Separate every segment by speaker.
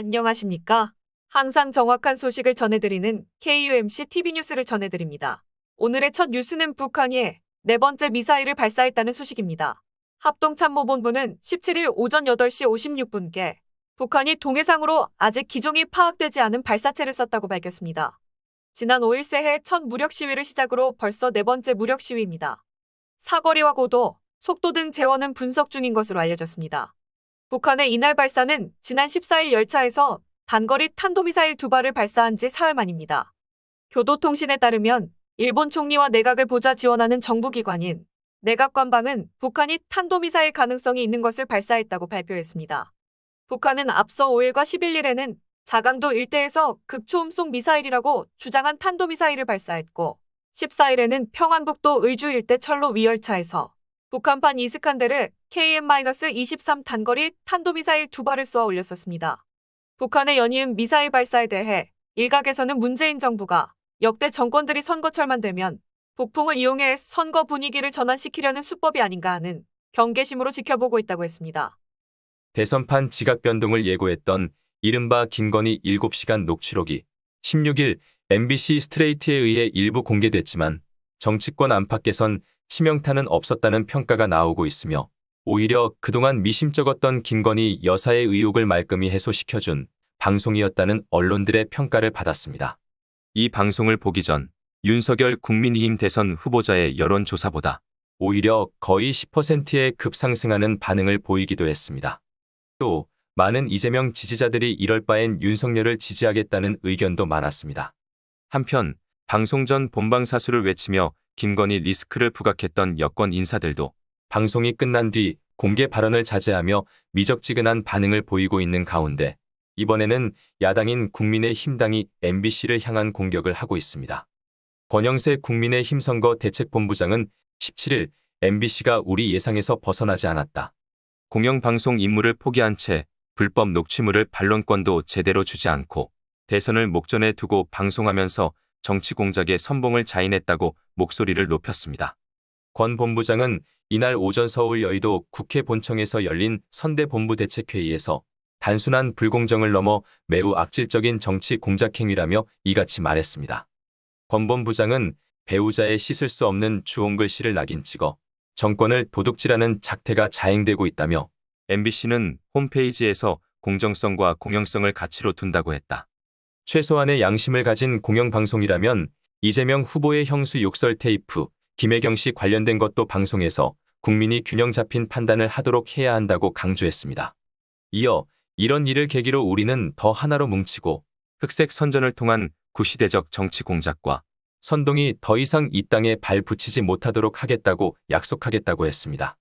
Speaker 1: 안녕하십니까? 항상 정확한 소식을 전해드리는 KUMC TV 뉴스를 전해드립니다. 오늘의 첫 뉴스는 북한이 네 번째 미사일을 발사했다는 소식입니다. 합동참모본부는 17일 오전 8시 56분께 북한이 동해상으로 아직 기종이 파악되지 않은 발사체를 쐈다고 밝혔습니다. 지난 5일 새해 첫 무력 시위를 시작으로 벌써 네 번째 무력 시위입니다. 사거리와 고도, 속도 등 재원은 분석 중인 것으로 알려졌습니다. 북한의 이날 발사는 지난 14일 열차에서 단거리 탄도미사일 2발을 발사한 지 사흘 만입니다. 교도통신에 따르면 일본 총리와 내각을 보좌 지원하는 정부기관인 내각관방은 북한이 탄도미사일 가능성이 있는 것을 발사했다고 발표했습니다. 북한은 앞서 5일과 11일에는 자강도 일대에서 극초음속 미사일이라고 주장한 탄도미사일을 발사했고 14일에는 평안북도 의주 일대 철로 위열차에서 북한판 이스칸데르 KM-23 단거리 탄도미사일 2발을 쏘아 올렸었습니다. 북한의 연이은 미사일 발사에 대해 일각에서는 문재인 정부가 역대 정권들이 선거철만 되면 북풍을 이용해 선거 분위기를 전환시키려는 수법이 아닌가 하는 경계심으로 지켜보고 있다고 했습니다.
Speaker 2: 대선판 지각 변동을 예고했던 이른바 김건희 7시간 녹취록이 16일 MBC 스트레이트에 의해 일부 공개됐지만 정치권 안팎에선 치명타는 없었다는 평가가 나오고 있으며 오히려 그동안 미심쩍었던 김건희 여사의 의혹을 말끔히 해소시켜준 방송이었다는 언론들의 평가를 받았습니다. 이 방송을 보기 전 윤석열 국민의힘 대선 후보자의 여론조사보다 오히려 거의 10%의 급상승하는 반응을 보이기도 했습니다. 또 많은 이재명 지지자들이 이럴 바엔 윤석열을 지지하겠다는 의견도 많았습니다. 한편 방송 전 본방 사수를 외치며 김건희 리스크를 부각했던 여권 인사들도 방송이 끝난 뒤 공개 발언을 자제하며 미적지근한 반응을 보이고 있는 가운데 이번에는 야당인 국민의힘당이 MBC를 향한 공격을 하고 있습니다. 권영세 국민의힘 선거 대책본부장은 17일 MBC가 우리 예상에서 벗어나지 않았다. 공영방송 임무를 포기한 채 불법 녹취물을 반론권도 제대로 주지 않고 대선을 목전에 두고 방송하면서 정치 공작에 선봉을 자인했다고 목소리를 높였습니다. 권 본부장은 이날 오전 서울 여의도 국회 본청에서 열린 선대본부 대책회의에서 단순한 불공정을 넘어 매우 악질적인 정치 공작 행위라며 이같이 말했습니다. 권 본부장은 배우자의 씻을 수 없는 주홍글 씨를 낙인 찍어 정권을 도둑질하는 작태가 자행되고 있다며 MBC는 홈페이지에서 공정성과 공영성을 가치로 둔다고 했다. 최소한의 양심을 가진 공영방송이라면 이재명 후보의 형수 욕설 테이프, 김혜경 씨 관련된 것도 방송에서 국민이 균형 잡힌 판단을 하도록 해야 한다고 강조했습니다. 이어 이런 일을 계기로 우리는 더 하나로 뭉치고 흑색 선전을 통한 구시대적 정치 공작과 선동이 더 이상 이 땅에 발 붙이지 못하도록 하겠다고 약속하겠다고 했습니다.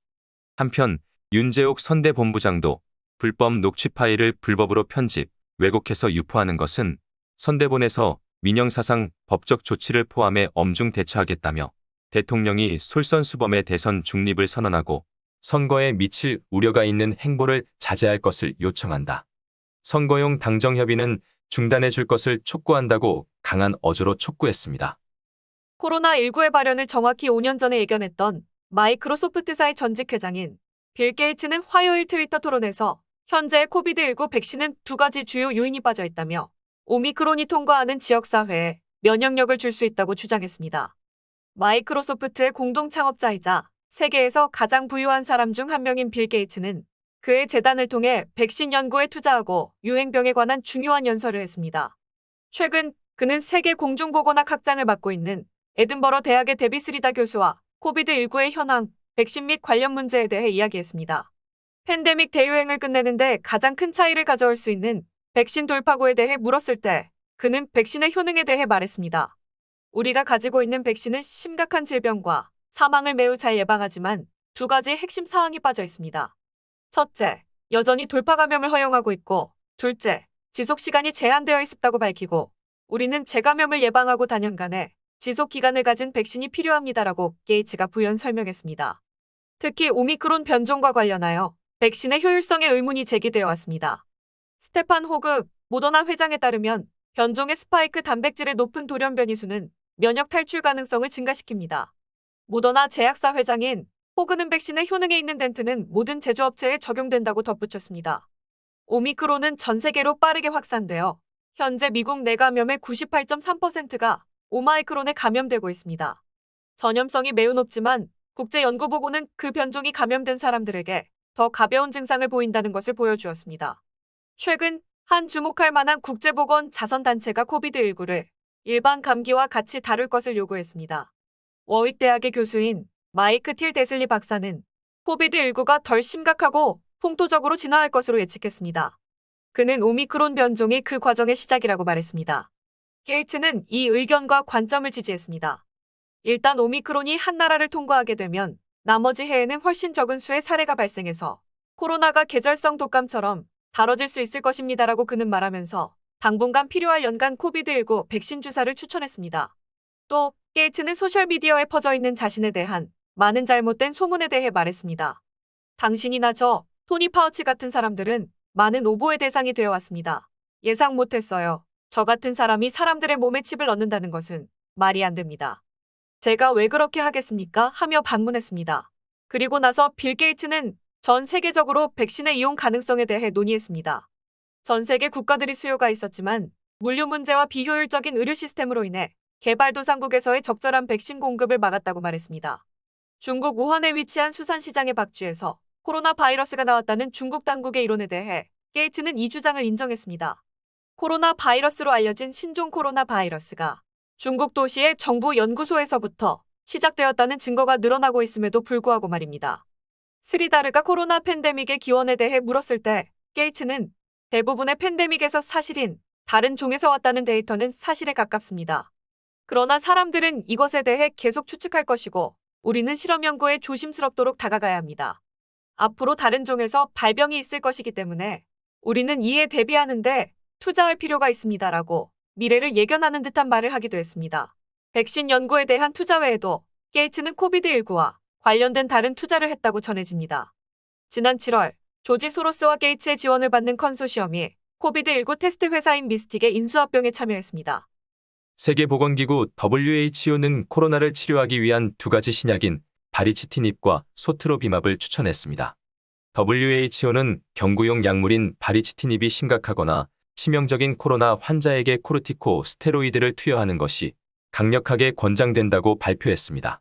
Speaker 2: 한편 윤재옥 선대본부장도 불법 녹취 파일을 불법으로 편집, 왜곡해서 유포하는 것은 선대본에서 민영사상 법적 조치를 포함해 엄중 대처하겠다며 대통령이 솔선수범의 대선 중립을 선언하고 선거에 미칠 우려가 있는 행보를 자제할 것을 요청한다. 선거용 당정협의는 중단해 줄 것을 촉구한다고 강한 어조로 촉구했습니다.
Speaker 1: 코로나19의 발현을 정확히 5년 전에 예견했던 마이크로소프트사의 전직 회장인 빌 게이츠는 화요일 트위터 토론에서 현재의 코비드19 백신은 두 가지 주요 요인이 빠져 있다며 오미크론이 통과하는 지역사회에 면역력을 줄 수 있다고 주장했습니다. 마이크로소프트의 공동 창업자이자 세계에서 가장 부유한 사람 중 한 명인 빌 게이츠는 그의 재단을 통해 백신 연구에 투자하고 유행병에 관한 중요한 연설을 했습니다. 최근 그는 세계 공중보건학 학장을 맡고 있는 에든버러 대학의 데비스 리다 교수와 코비드19의 현황, 백신 및 관련 문제에 대해 이야기했습니다. 팬데믹 대유행을 끝내는데 가장 큰 차이를 가져올 수 있는 백신 돌파구에 대해 물었을 때 그는 백신의 효능에 대해 말했습니다. 우리가 가지고 있는 백신은 심각한 질병과 사망을 매우 잘 예방하지만 두 가지 핵심 사항이 빠져 있습니다. 첫째, 여전히 돌파 감염을 허용하고 있고 둘째, 지속 시간이 제한되어 있다고 밝히고 우리는 재감염을 예방하고 단연간의 지속 기간을 가진 백신이 필요합니다라고 게이츠가 부연 설명했습니다. 특히 오미크론 변종과 관련하여 백신의 효율성에 의문이 제기되어 왔습니다. 스테판 호그 모더나 회장에 따르면 변종의 스파이크 단백질의 높은 돌연 변이수는 면역 탈출 가능성을 증가시킵니다. 모더나 제약사 회장인 호그는 백신의 효능에 있는 덴트는 모든 제조업체에 적용된다고 덧붙였습니다. 오미크론은 전 세계로 빠르게 확산되어 현재 미국 내 감염의 98.3%가 오마이크론에 감염되고 있습니다. 전염성이 매우 높지만 국제연구보고는 그 변종이 감염된 사람들에게 더 가벼운 증상을 보인다는 것을 보여주었습니다. 최근 한 주목할 만한 국제보건 자선단체가 코비드19를 일반 감기와 같이 다룰 것을 요구했습니다. 워윅대학의 교수인 마이크 틸 데슬리 박사는 코비드19가 덜 심각하고 풍토적으로 진화할 것으로 예측했습니다. 그는 오미크론 변종이 그 과정의 시작이라고 말했습니다. 게이츠는 이 의견과 관점을 지지했습니다. 일단 오미크론이 한 나라를 통과하게 되면 나머지 해에는 훨씬 적은 수의 사례가 발생해서 코로나가 계절성 독감처럼 다뤄질 수 있을 것입니다라고 그는 말하면서 당분간 필요할 연간 코비드19 백신 주사를 추천했습니다. 또 게이츠는 소셜미디어에 퍼져 있는 자신에 대한 많은 잘못된 소문에 대해 말했습니다. 당신이나 저, 토니 파우치 같은 사람들은 많은 오보의 대상이 되어 왔습니다. 예상 못했어요. 저 같은 사람이 사람들의 몸에 칩을 넣는다는 것은 말이 안 됩니다. 제가 왜 그렇게 하겠습니까? 하며 반문했습니다. 그리고 나서 빌 게이츠는 전 세계적으로 백신의 이용 가능성에 대해 논의했습니다. 전 세계 국가들이 수요가 있었지만 물류 문제와 비효율적인 의료 시스템으로 인해 개발도상국에서의 적절한 백신 공급을 막았다고 말했습니다. 중국 우한에 위치한 수산시장의 박쥐에서 코로나 바이러스가 나왔다는 중국 당국의 이론에 대해 게이츠는 이 주장을 인정했습니다. 코로나 바이러스로 알려진 신종 코로나 바이러스가 중국 도시의 정부 연구소에서부터 시작되었다는 증거가 늘어나고 있음에도 불구하고 말입니다. 스리다르가 코로나 팬데믹의 기원에 대해 물었을 때 게이츠는 대부분의 팬데믹에서 사실인 다른 종에서 왔다는 데이터는 사실에 가깝습니다. 그러나 사람들은 이것에 대해 계속 추측할 것이고 우리는 실험 연구에 조심스럽도록 다가가야 합니다. 앞으로 다른 종에서 발병이 있을 것이기 때문에 우리는 이에 대비하는데 투자할 필요가 있습니다라고 미래를 예견하는 듯한 말을 하기도 했습니다. 백신 연구에 대한 투자 외에도 게이츠는 코비드19와 관련된 다른 투자를 했다고 전해집니다. 지난 7월 조지 소로스와 게이츠의 지원을 받는 컨소시엄이 코비드19 테스트 회사인 미스틱의 인수합병에 참여했습니다.
Speaker 2: 세계보건기구 WHO는 코로나를 치료하기 위한 두 가지 신약인 바리치티닙과 소트로비맙을 추천했습니다. WHO는 경구용 약물인 바리치티닙이 심각하거나 치명적인 코로나 환자에게 코르티코 스테로이드를 투여하는 것이 강력하게 권장된다고 발표했습니다.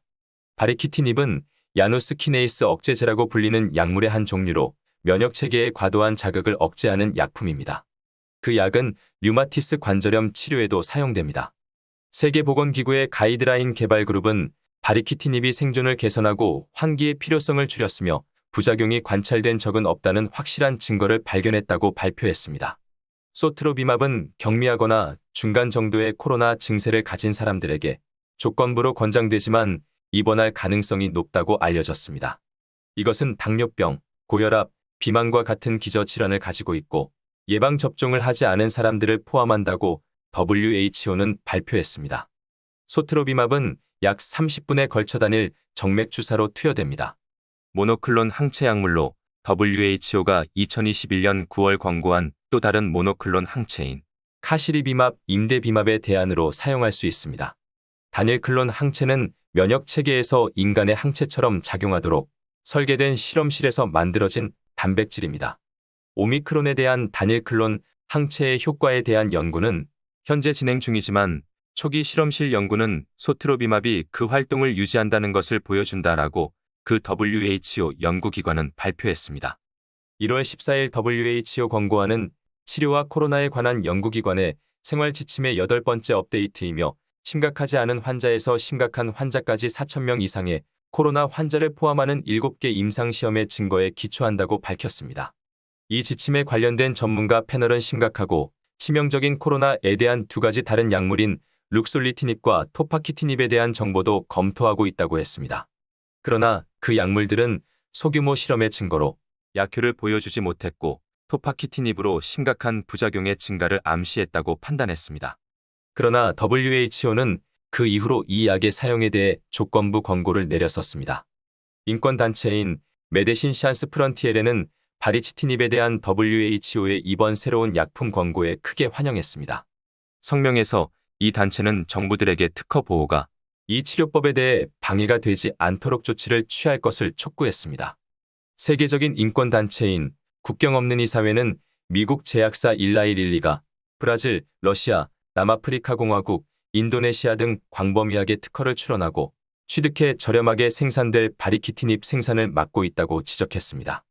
Speaker 2: 바리키티닙은 야누스 키네이스 억제제라고 불리는 약물의 한 종류로 면역체계의 과도한 자극을 억제하는 약품입니다. 그 약은 류마티스 관절염 치료에도 사용됩니다. 세계보건기구의 가이드라인 개발 그룹은 바리키티닙이 생존을 개선하고 환기의 필요성을 줄였으며 부작용이 관찰된 적은 없다는 확실한 증거를 발견했다고 발표했습니다. 소트로비맙은 경미하거나 중간 정도의 코로나 증세를 가진 사람들에게 조건부로 권장되지만 입원할 가능성이 높다고 알려졌습니다. 이것은 당뇨병, 고혈압, 비만과 같은 기저질환을 가지고 있고 예방접종을 하지 않은 사람들을 포함한다고 WHO는 발표했습니다. 소트로비맙은 약 30분에 걸쳐 단일 정맥주사로 투여됩니다. 모노클론 항체 약물로 WHO가 2021년 9월 권고한 또 다른 모노클론 항체인 카시리비맙, 임데비맙의 대안으로 사용할 수 있습니다. 단일 클론 항체는 면역 체계에서 인간의 항체처럼 작용하도록 설계된 실험실에서 만들어진 단백질입니다. 오미크론에 대한 단일 클론 항체의 효과에 대한 연구는 현재 진행 중이지만 초기 실험실 연구는 소트로비맙이 그 활동을 유지한다는 것을 보여준다라고 그 WHO 연구기관은 발표했습니다. 1월 14일 WHO 권고안은 치료와 코로나에 관한 연구기관의 생활 지침의 8번째 업데이트이며 심각하지 않은 환자에서 심각한 환자까지 4,000명 이상의 코로나 환자를 포함하는 7개 임상시험의 증거에 기초한다고 밝혔습니다. 이 지침에 관련된 전문가 패널은 심각하고 치명적인 코로나에 대한 두 가지 다른 약물인 룩솔리티닙과 토파키티닙에 대한 정보도 검토하고 있다고 했습니다. 그러나 그 약물들은 소규모 실험의 증거로 약효를 보여주지 못했고 토파키티닙으로 심각한 부작용의 증가를 암시했다고 판단했습니다. 그러나 WHO는 그 이후로 이 약의 사용에 대해 조건부 권고를 내렸었습니다. 인권단체인 메데신 샨스 프런티에레는 바리치티닙에 대한 WHO의 이번 새로운 약품 권고에 크게 환영했습니다. 성명에서 이 단체는 정부들에게 특허 보호가 이 치료법에 대해 방해가 되지 않도록 조치를 취할 것을 촉구했습니다. 세계적인 인권단체인 국경 없는 이사회는 미국 제약사 일라이릴리가 브라질, 러시아, 남아프리카 공화국, 인도네시아 등 광범위하게 특허를 출원하고 취득해 저렴하게 생산될 바리키티닙 생산을 막고 있다고 지적했습니다.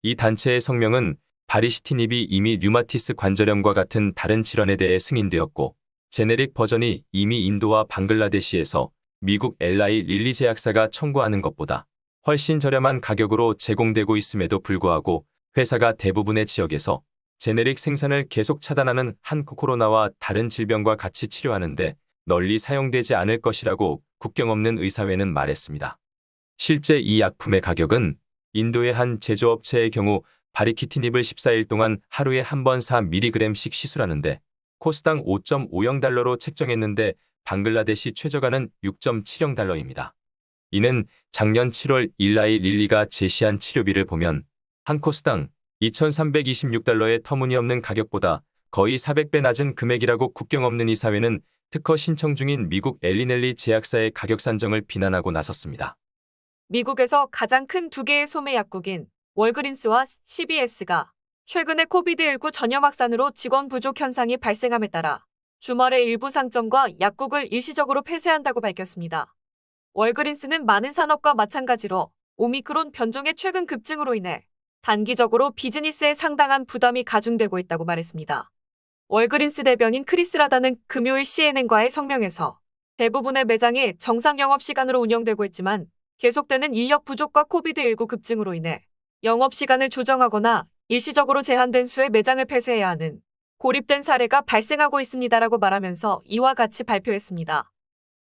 Speaker 2: 이 단체의 성명은 바리시티닙이 이미 류마티스 관절염과 같은 다른 질환에 대해 승인되었고 제네릭 버전이 이미 인도와 방글라데시에서 미국 LI 릴리 제약사가 청구하는 것보다 훨씬 저렴한 가격으로 제공되고 있음에도 불구하고 회사가 대부분의 지역에서 제네릭 생산을 계속 차단하는 한 코로나와 다른 질병과 같이 치료하는데 널리 사용되지 않을 것이라고 국경 없는 의사회는 말했습니다. 실제 이 약품의 가격은 인도의 한 제조업체의 경우 바리키티닙을 14일 동안 하루에 한 번 4mg씩 시술하는데 코스당 5.50달러로 책정했는데 방글라데시 최저가는 6.70달러입니다. 이는 작년 7월 일라이 릴리가 제시한 치료비를 보면 한 코스당 2,326달러의 터무니없는 가격보다 거의 400배 낮은 금액이라고 국경 없는 이사회는 특허 신청 중인 미국 엘리넬리 제약사의 가격 산정을 비난하고 나섰습니다.
Speaker 1: 미국에서 가장 큰 두 개의 소매 약국인 월그린스와 CVS가 최근에 코비드19 전염 확산으로 직원 부족 현상이 발생함에 따라 주말에 일부 상점과 약국을 일시적으로 폐쇄한다고 밝혔습니다. 월그린스는 많은 산업과 마찬가지로 오미크론 변종의 최근 급증으로 인해 단기적으로 비즈니스에 상당한 부담이 가중되고 있다고 말했습니다. 월그린스 대변인 크리스 라다는 금요일 CNN과의 성명에서 대부분의 매장이 정상 영업시간으로 운영되고 있지만 계속되는 인력 부족과 코비드19 급증으로 인해 영업시간을 조정하거나 일시적으로 제한된 수의 매장을 폐쇄해야 하는 고립된 사례가 발생하고 있습니다라고 말하면서 이와 같이 발표했습니다.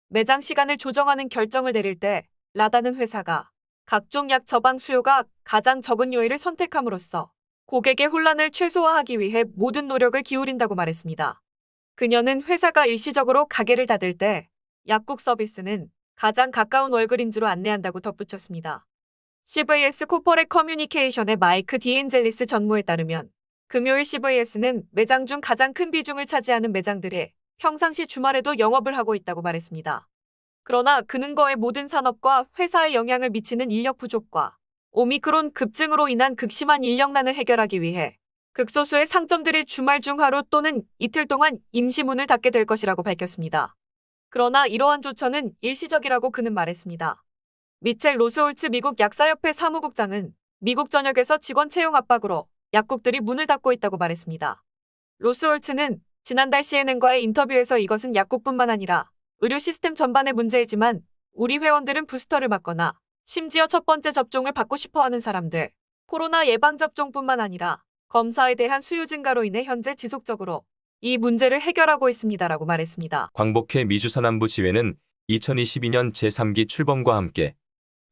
Speaker 1: 매장 시간을 조정하는 결정을 내릴 때 라다는 회사가 각종 약 처방 수요가 가장 적은 요일을 선택함으로써 고객의 혼란을 최소화하기 위해 모든 노력을 기울인다고 말했습니다. 그녀는 회사가 일시적으로 가게를 닫을 때 약국 서비스는 가장 가까운 월그린즈로 안내한다고 덧붙였습니다. CVS 코퍼레 커뮤니케이션의 마이크 디엔젤리스 전무에 따르면 금요일 CVS는 매장 중 가장 큰 비중을 차지하는 매장들이 평상시 주말에도 영업을 하고 있다고 말했습니다. 그러나 그는 거의 모든 산업과 회사에 영향을 미치는 인력 부족과 오미크론 급증으로 인한 극심한 인력난을 해결하기 위해 극소수의 상점들이 주말 중 하루 또는 이틀 동안 임시 문을 닫게 될 것이라고 밝혔습니다. 그러나 이러한 조처는 일시적이라고 그는 말했습니다. 미첼 로스홀츠 미국 약사협회 사무국장은 미국 전역에서 직원 채용 압박으로 약국들이 문을 닫고 있다고 말했습니다. 로스홀츠는 지난달 CNN과의 인터뷰에서 이것은 약국뿐만 아니라 의료 시스템 전반의 문제이지만 우리 회원들은 부스터를 맞거나 심지어 첫 번째 접종을 받고 싶어하는 사람들, 코로나 예방접종뿐만 아니라 검사에 대한 수요 증가로 인해 현재 지속적으로 이 문제를 해결하고 있습니다라고 말했습니다.
Speaker 2: 광복회 미주서남부 지회는 2022년 제3기 출범과 함께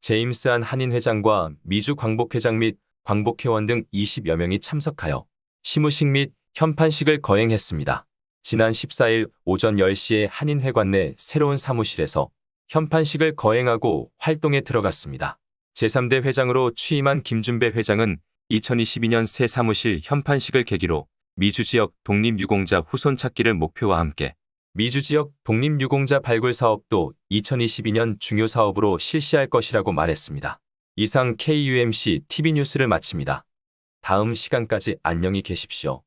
Speaker 2: 제임스한 한인 회장과 미주 광복회장 및 광복회원 등 20여 명이 참석하여 시무식 및 현판식을 거행했습니다. 지난 14일 오전 10시에 한인회관 내 새로운 사무실에서 현판식을 거행하고 활동에 들어갔습니다. 제3대 회장으로 취임한 김준배 회장은 2022년 새 사무실 현판식을 계기로 미주 지역 독립유공자 후손 찾기를 목표와 함께 미주 지역 독립유공자 발굴 사업도 2022년 중요 사업으로 실시할 것이라고 말했습니다. 이상 KUMC TV뉴스를 마칩니다. 다음 시간까지 안녕히 계십시오.